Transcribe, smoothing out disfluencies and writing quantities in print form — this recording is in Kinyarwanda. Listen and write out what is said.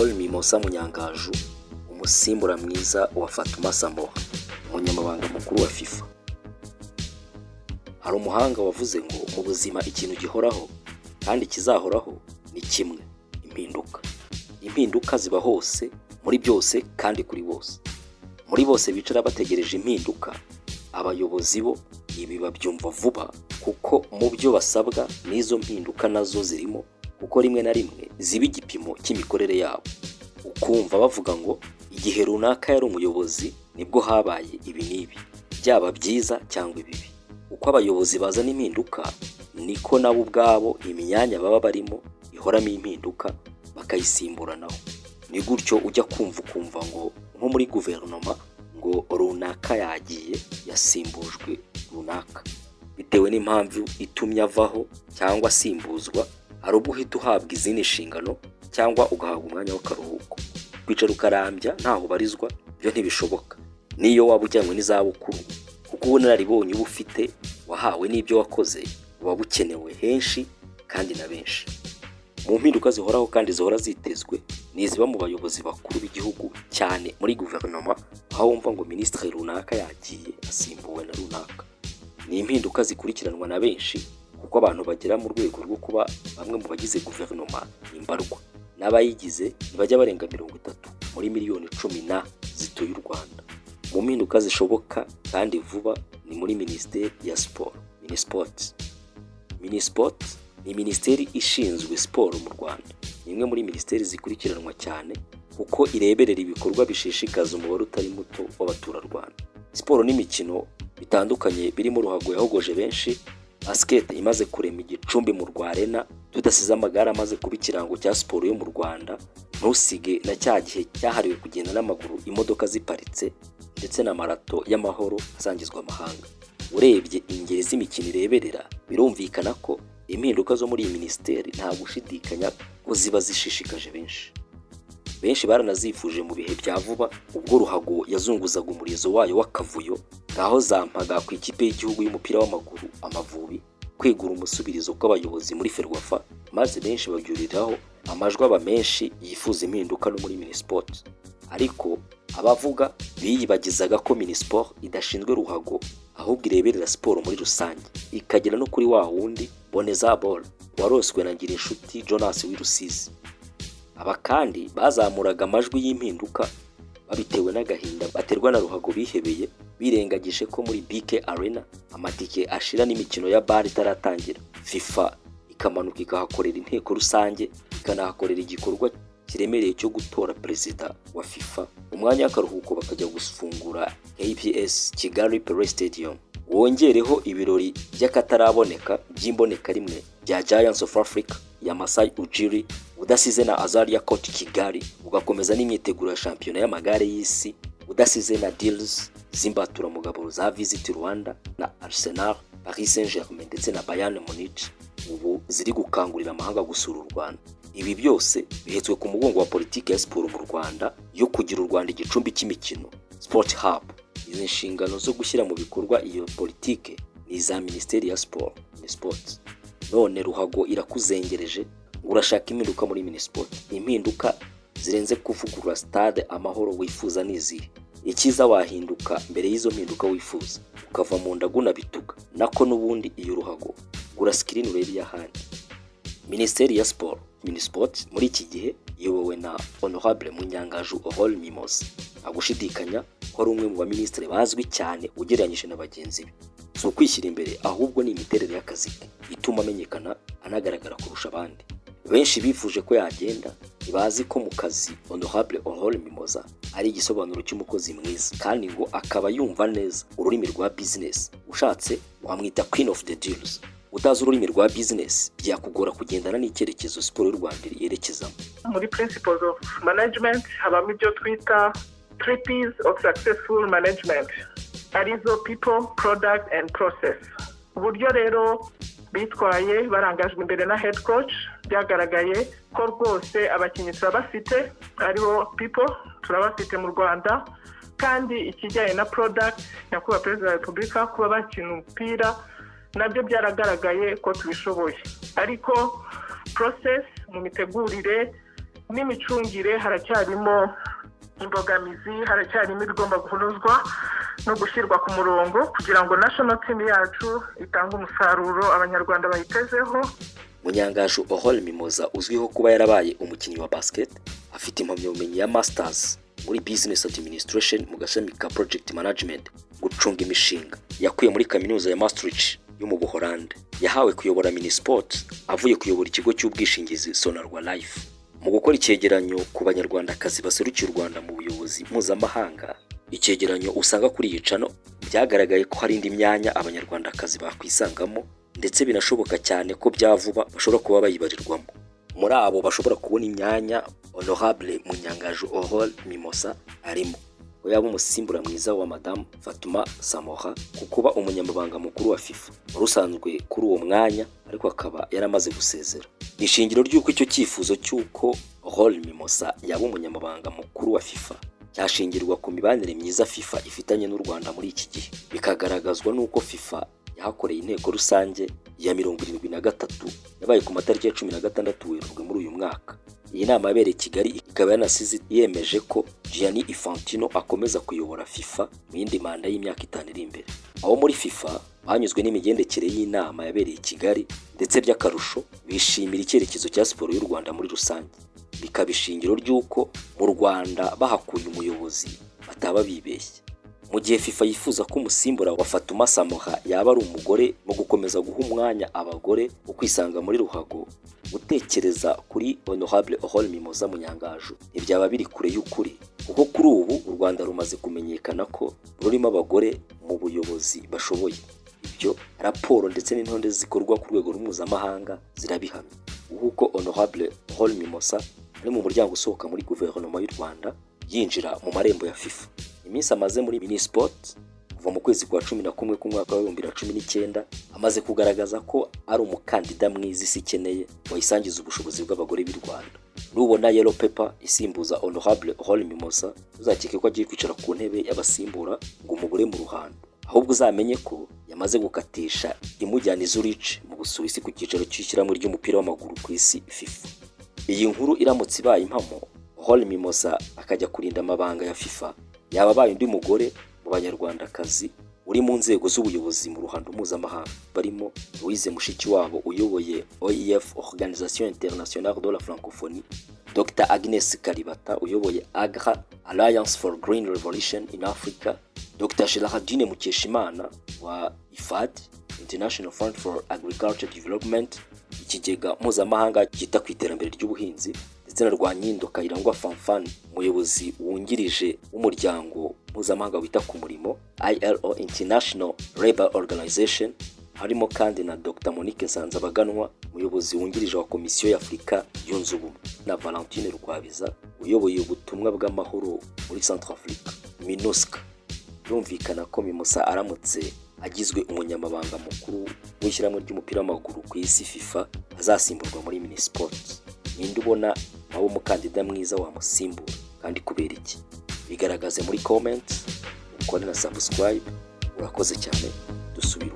Aurore Mimosa Munyangaju, umusimbura mwiza wa Fatouma Samoura, umunyamabanga mukuru wa FIFA. Hari umuhanga wavuze ngo mu buzima ikintu gihoraho kandi kizahoraho ni kimwe: impinduka. Impinduka ziba hose, muri byose kandi kuri bose. Muri bose bicara bategereje impinduka, abayobozi bo ibi babyumva vuba kuko mu byo basabwa n'izo mpinduka nazo zirimo, kuko rimwe na rimwe ziba igipimo cy'imikorere yabo. Ukumva bavuga ngo igihe runaka yari umuyobozi nibwo habaye ibi n'ibi, byaba byiza cyangwa ibibi. Uko abayobozi bazana impinduka niko nabo ubwabo imyanya baba barimo ihoramo impinduka bakayisimburanaho. Ni gutyo ujya kumva ngo nko muri guverinoma ngo runaka yagiye yasimbujwe runaka, bitewe n'impamvu itumye avaho cyangwa asimbuzwa. Hari ubwo uhita uhabwa izindi nshingano cyangwa ugahabwa umwanya w'akaruhuko. Kwicara ukarambya ntaho barizwa byo ntibishoboka, niyo waba ujyanywe n'izabukuru, kuko ubunararibonye uba ufite wahawe n'ibyo wakoze buba bukenewe henshi kandi na benshi. Mu mpinduka zihoraho kandi zihora zitezwe niziba mu bayobozi bakuru b'igihugu, cyane muri guverinoma, aho wumva ngo minisitiri runaka yagiye asimbuwe na runaka. Ni impinduka zikurikiranwa na benshi kuko abantu bagera mu rwego rwo kuba bamwe mu bagize guverinoma imbarwa, n'abayigize ntibajya barenga 30 muri miliyoni 10 zituye u Rwanda. Mu mpinduka zishoboka kandi vuba ni muri Minisiteri ya Siporo, Minisiport ni Minisiteri ishinzwe siporo mu Rwanda. Ni imwe muri minisiteri zikurikiranwa cyane kuko ireberera ibikorwa bishishikaza umubare utari muto w'abaturarwanda. Siporo n'imikino bitandukanye birimo ruhago yahogoje benshi, basket imaze kurema igicumbi mu Rwanda, tudasize amagare amaze kuba ikirango cya siporo yo mu Rwanda, ntusige na cya gihe cyahariwe kugenda n'amaguru imodoka ziparitse, ndetse na marato y'amahoro asangizwa amahanga. Urebye ingeri z'imikino ireberera, birumvikana ko impinduka zo muri iyi minisiteri nta gushidikanya ko ziba zishishikaje benshi. Benshi baranazifuje mu bihe bya vuba, ubwo ruhago yazunguzaga umurizo wayo w'akavuyo, ngaho zampaga ku ikipe y'igihugu y'umupira w'amaguru Amavubi kwegura umusubirizo kw'abayobozi muri Ferwafa, maze benshi babyuriraho amajwi aba menshi yifuza impinduka no muri Minisport. Ariko abavuga biyibagizaga ko Minisport idashinzwe ruhago, ahubwo ireberera siporo muri rusange, ikagera no kuri wa wundi Boneza Ball waroswe na Ngirinshuti Jonas w'Irusizi. Aba kandi bazamuraga amajwi y'impinduka babitewe n'agahinda baterwa na ruhago bihebeye, birengagije ko muri BK Arena amatike ashira n'imikino ya bar itaratangira. FIFA ikamanuka ikahakorera inteko rusange, ikanahakorera igikorwa kiremereye cyo gutora perezida wa FIFA. Umwanya w'akaruhuko bakajya gufungura APS Kigali Pele Stadium. Wongereho ibirori by'akataraboneka by'imboneka rimwe bya Giants of Africa ya Masai Ujiri, udasize na Azaria Court Kigali, ugakomeza n'imyiteguro ya shampiyona y'amagare y'isi, udasize na deals zimbatura mugabo za Visit Rwanda na Arsenal, Paris Saint-Germain ndetse na Bayern Munich, ubu ziri gukangurira amahanga gusura u Rwanda. Ibi byose bihetswe ku mugongo wa politiki ya siporo mu Rwanda yo kugira u Rwanda igicumbi cy'imikino, Sport Hub. Izi nshingano zo gushyira mu bikorwa iyo politike ni za Minisiteri ya Siporo, Minisport. None ruhago irakuzengereje, urashaka impinduka muri Minisport. Impinduka zirenze kuvugurura stade Amahoro wifuza nizihe? Ikiza wahinduka mbere y'izo mpinduka wifuza, ukava mu ndaguna bituga nako n'ubundi iyo ruhago gura screen urebe y'ahandi. Minisiteri ya Siporo, Minisport, muri iki gihe iyobowe na Hon.Munyangaju Aurore Mimosa. Agushidikanya ko ari umwe mu baminisitiri bazwi cyane ugereranyije na bagenzi be. Si ukwishyira imbere, ahubwo ni imiterere y'akazi ke ituma amenyekana anagaragara kurusha abandi. Benshi bifuje ko yagenda, ntibazi ko mu kazi Hon.Aurore Mimosa ari igisobanuro cy'umukozi mwiza, kandi ngo akaba yumva neza ururimi rwa business. Ushatse wamwita Queen of the Deals. Utazi ururimi rwa business byakugora kugendana n'icyerekezo siporo y'u Rwanda yerekezamo. Muri principles of management habamo ibyo twita 3 P's of successful management, arizo people, product and process. Uburyo rero bitwaye barangajwe imbere na head coach, byagaragaye ko rwose abakinnyi turabafite, aribo people turabafite mu Rwanda, kandi ikijyanye na product nyakubahwa Perezida wa Repubulika kuba bakina umupira nabyo byaragaragaye ko tubishoboye. Ariko process mu mitegurire n'imicungire haracyarimo imbogamizi, haracyarimo ibigomba kunozwa no gushyirwa ku murongo kugira ngo national team yacu itange umusaruro abanyarwanda bayitezeho. Munyangaju Aurore Mimosa uzwiho kuba yarabaye umukinnyi wa basket, afite impamyabumenyi ya masters muri business administration mu gashami ka project management, gucunga imishinga. Yakuye muri kaminuza ya Maastricht yo mu Buholande. Yahawe kuyobora Minisport avuye kuyobora ikigo cy'ubwishingizi Sonarwa Life. Mu gukora icyegeranyo ku banyarwandakazi baserukiye u Rwanda mu buyobozi mpuzamahanga, icyegeranyo usanga kuri iyi cano byagaragaye ko hari indi myanya abanyarwandakazi bakwisangamo, ndetse binashoboka cyane ko byavuba bashobora kuba bayibarirwamo. Muri abo bashobora kubona imyanya Hon.Munyangaju Aurore Mimosa arimo. Yaba umusimbura mwiza wa Madame Fatouma Samoura kukuba umunyamabanga mukuru wa FIFA rusanzwe kuri uwo mwanya, ariko akaba yaramaze gusezera. Ishingiro ry'uko icyo cyifuzo cy'uko Aurore Mimosa yaba umunyamabanga mukuru wa FIFA cyashingirwa ku mibanire myiza FIFA ifitanye n'u Rwanda muri iki gihe, bikagaragazwa n'uko FIFA yahakoreye inteko rusange ya 73 yabaye ku matariki ya 16 Werurwe muri uyu mwaka. Iyi nama yabereye Kigali ikaba yanasize yemeje ko Gianni Infantino akomeza kuyobora FIFA mu yindi manda y'imyaka 5 iri imbere. Aho muri FIFA banyuzwe n'imigendekere y'inama yabereye Kigali, ndetse by'akarusho bishimira icyerekezo cya siporo y'u Rwanda muri rusange. Bikabishingiro ry'uko mu Rwanda bahakuye umuyobozi bataba bibeshye. Mu gihe FIFA yifuza ko umusimbura wa Fatouma Samoura yaba ari umugore mu gukomeza guha umwanya abagore ukwisanga muri ruhago, gutekereza kuri Honorable Aurore Mimosa Munyangaju ibyaba biri kure y'ukuri, kuko kuri ubu u Rwanda rumaze kumenyekana ko rurimo abagore mu buyobozi bashoboye. Ibyo raporo ndetse n'intonde zikorwa ku rwego mpuzamahanga zirabihamya. Uko Honorable Aurore Mimosa ari mu muryango usohoka muri guverinoma y'u Rwanda yinjira mu marembo ya FIFA. Iminsi amaze muri Minisport kuva mu kwezi kwa 11 k'umwaka wa 2019 amaze kugaragaza ko ari umukandida mwiza isi ikeneye wayisangiza ubushobozi bw'abagore b'u Rwanda. Nubona yellow paper isimbuza Honorable Aurore Mimosa, uzakeke ko agiye kwicara ku ntebe y'abasimbura ngo umugore mu ruhando, ahubwo uzamenye ko yamaze gukatisha imujyana Zurich mu Busuwisi ku cyicaro cy'ishyirahamwe ry'umupira w'amaguru ku isi FIFA. Iyi nkuru iramutse ibaye impamo, Aurore Mimosa akajya kurinda amabanga ya FIFA, yaba baye undi mugore mu banyarwandakazi uri mu nzego z'ubuyobozi mu ruhando mpuzamahanga, barimo Louise Mushikiwabo uyoboye OIF Organisation Internationale de la Francophonie, Dr Agnes Kalibata uyoboye AGRA Alliance for Green Revolution in Africa, Dr Shelahadine Mukeshimana wa IFAD International Fund for Agriculture Development, ikigega mpuzamahanga cyita ku iterambere ry'ubuhinzi, ndetse na Rwanyindo Kayirangwa Fanfan umuyobozi wungirije w'umuryango mpuzamahanga wita ku murimo ILO International Labour Organization. Harimo kandi na Dr Monique Nsanzabaganwa umuyobozi wungirije wa Komisiyo y'Afrika yunze ubumwe, na Valentine Rwabiza uyoboye ubutumwa bw'amahoro muri Centrafrique MINUSCA. Yumvikana ko Mimosa aramutse agizwe umunyamabanga mukuru w'ishyirahamwe ry'umupira w'amaguru ku isi FIFA azasimburwa muri Minisport. Ninde ubona aho umukandida mwiza wamusimbura kandi kubera iki? Bigaragaze muri comment, ukore na subscribe. Urakoze cyane, dusubire.